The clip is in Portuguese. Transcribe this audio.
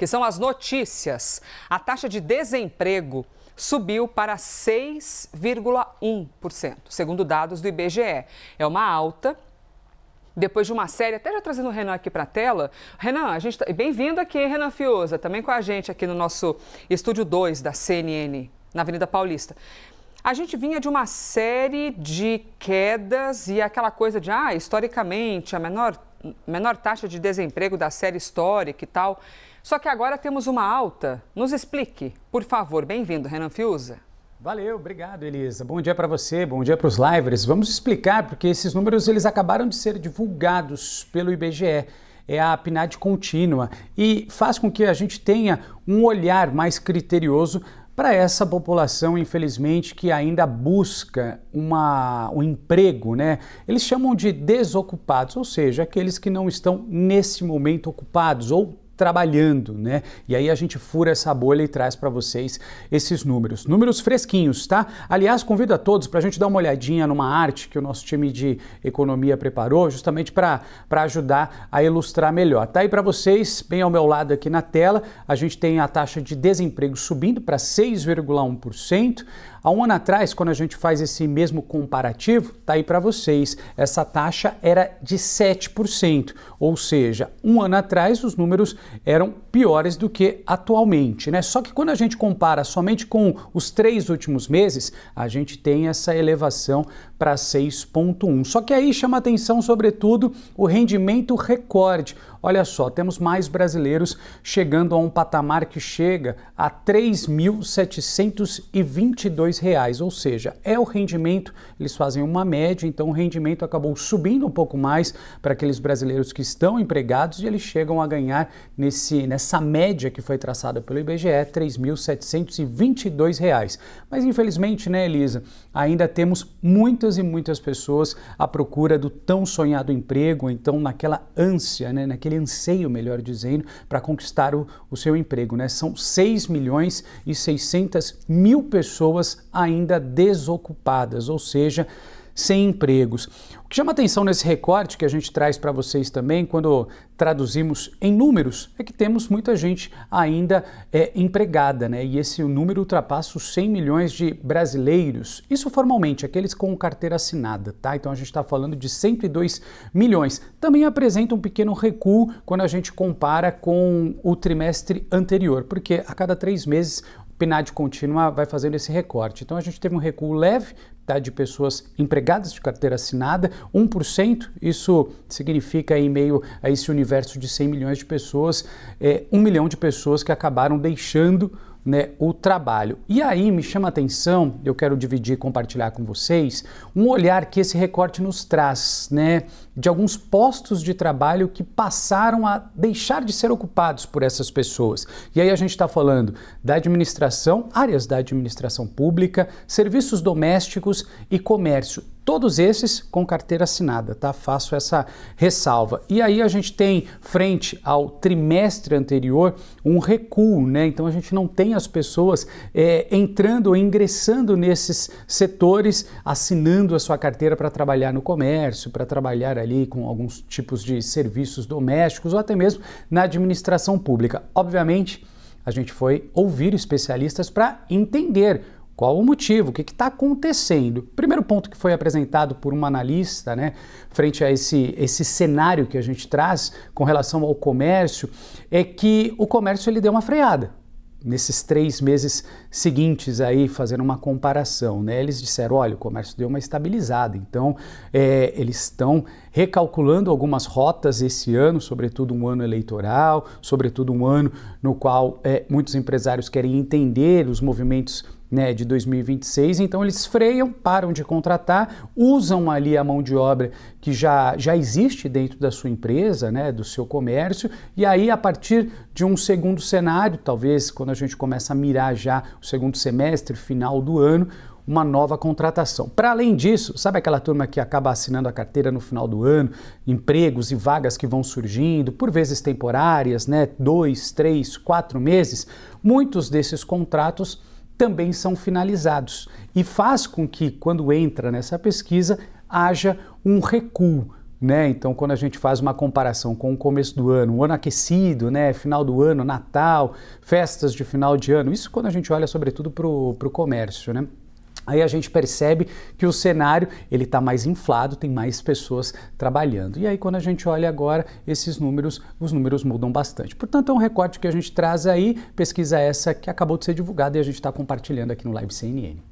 que são as notícias. A taxa de desemprego subiu para 6,1%, segundo dados do IBGE. É uma alta depois de uma série, até já trazendo o Renan aqui para a tela. Renan, bem-vindo aqui, Renan Fiuza, também com a gente aqui no nosso Estúdio 2 da CNN, na Avenida Paulista. A gente vinha de uma série de quedas e aquela coisa de, historicamente, a menor taxa de desemprego da série histórica e tal. Só que agora temos uma alta. Nos explique, por favor. Bem-vindo, Renan Fiuza. Valeu, obrigado, Elisa. Bom dia para você, bom dia para os livers. Vamos explicar porque esses números eles acabaram de ser divulgados pelo IBGE. É a PNAD contínua e faz com que a gente tenha um olhar mais criterioso para essa população, infelizmente, que ainda busca um emprego, né? Eles chamam de desocupados, ou seja, aqueles que não estão nesse momento ocupados ou trabalhando, né? E aí a gente fura essa bolha e traz para vocês esses números. Números fresquinhos, tá? Aliás, convido a todos para a gente dar uma olhadinha numa arte que o nosso time de economia preparou, justamente para ajudar a ilustrar melhor. Tá aí para vocês, bem ao meu lado aqui na tela, a gente tem a taxa de desemprego subindo para 6,1%. Há um ano atrás, quando a gente faz esse mesmo comparativo, tá aí para vocês, essa taxa era de 7%, ou seja, um ano atrás os números eram piores do que atualmente, né? Só que quando a gente compara somente com os 3 últimos meses, a gente tem essa elevação para 6,1%. Só que aí chama atenção, sobretudo, o rendimento recorde. Olha só, temos mais brasileiros chegando a um patamar que chega a R$ 3.722, ou seja, é o rendimento, eles fazem uma média, então o rendimento acabou subindo um pouco mais para aqueles brasileiros que estão empregados e eles chegam a ganhar nessa média que foi traçada pelo IBGE, R$ 3.722. Mas infelizmente, né, Elisa, ainda temos muitas e muitas pessoas à procura do tão sonhado emprego, então naquela ânsia, né, naquele anseio, melhor dizendo, para conquistar o seu emprego, né? São 6.600.000 pessoas ainda desocupadas, ou seja, sem empregos. O que chama atenção nesse recorte que a gente traz para vocês também, quando traduzimos em números, é que temos muita gente ainda empregada, né? E esse número ultrapassa os 100 milhões de brasileiros, isso formalmente, aqueles com carteira assinada, tá? Então a gente está falando de 102 milhões. Também apresenta um pequeno recuo quando a gente compara com o trimestre anterior, porque a cada 3 meses o PNAD contínua vai fazendo esse recorte. Então a gente teve um recuo leve, tá, de pessoas empregadas de carteira assinada, 1%, isso significa em meio a esse universo de 100 milhões de pessoas, 1 milhão de pessoas que acabaram deixando, né, o trabalho. E aí me chama a atenção, eu quero dividir e compartilhar com vocês, um olhar que esse recorte nos traz, né, de alguns postos de trabalho que passaram a deixar de ser ocupados por essas pessoas. E aí a gente está falando da administração, áreas da administração pública, serviços domésticos e comércio. Todos esses com carteira assinada, tá? Faço essa ressalva. E aí a gente tem, frente ao trimestre anterior, um recuo, né? Então a gente não tem as pessoas entrando ou ingressando nesses setores, assinando a sua carteira para trabalhar no comércio, para trabalhar ali com alguns tipos de serviços domésticos ou até mesmo na administração pública. Obviamente, a gente foi ouvir especialistas para entender qual o motivo, o que está acontecendo. Primeiro ponto que foi apresentado por uma analista, né, frente a esse cenário que a gente traz com relação ao comércio, é que o comércio ele deu uma freada. Nesses 3 meses seguintes aí, fazendo uma comparação, né? Eles disseram, olha, o comércio deu uma estabilizada, então eles estão recalculando algumas rotas esse ano, sobretudo um ano eleitoral, sobretudo um ano no qual muitos empresários querem entender os movimentos, né, de 2026, então eles freiam, param de contratar, usam ali a mão de obra que já existe dentro da sua empresa, né, do seu comércio, e aí a partir de um segundo cenário, talvez quando a gente começa a mirar já o segundo semestre, final do ano, uma nova contratação. Para além disso, sabe aquela turma que acaba assinando a carteira no final do ano, empregos e vagas que vão surgindo, por vezes temporárias, né, 2, 3, 4 meses, muitos desses contratos também são finalizados e faz com que, quando entra nessa pesquisa, haja um recuo. né? Então, quando a gente faz uma comparação com o começo do ano, o ano aquecido, né? Final do ano, Natal, festas de final de ano, isso quando a gente olha sobretudo para o comércio, né? Aí a gente percebe que o cenário ele está mais inflado, tem mais pessoas trabalhando. E aí quando a gente olha agora esses números, os números mudam bastante. Portanto, é um recorte que a gente traz aí, pesquisa essa que acabou de ser divulgada e a gente está compartilhando aqui no Live CNN.